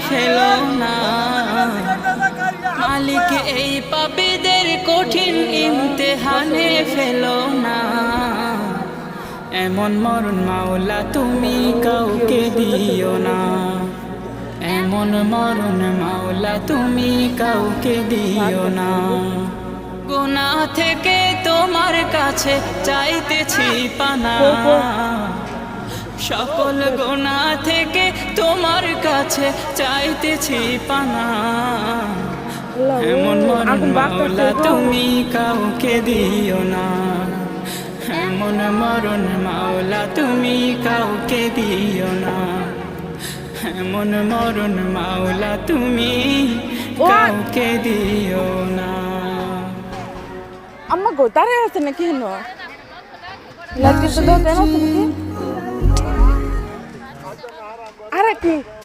ফেলো না। মালিক এই পাপীদের কঠিন ইমতিহানে ফেলো না। এমন মরণ মাওলা তুমি কাউকে দিও না। এমন মরণ মাওলা তুমি কাউকে দিও না। গুনাহ থেকে তোমার কাছে চাইতেছি পানা। সকল গুনাহ থেকে তোমার কাছে চাইতেছি পানা। এমন মরণ মাওলা তুমি কাউকে দিও না। এমন মরণ মাওলা তুমি কাউকে দিও না। এমন মরণ মাওলা তুমি কাউকে দিও না। আম্মা গো দাঁড়ায় আছে নাকি হেন লাগছে তো দাও, তেন আছে নাকি? আরে কি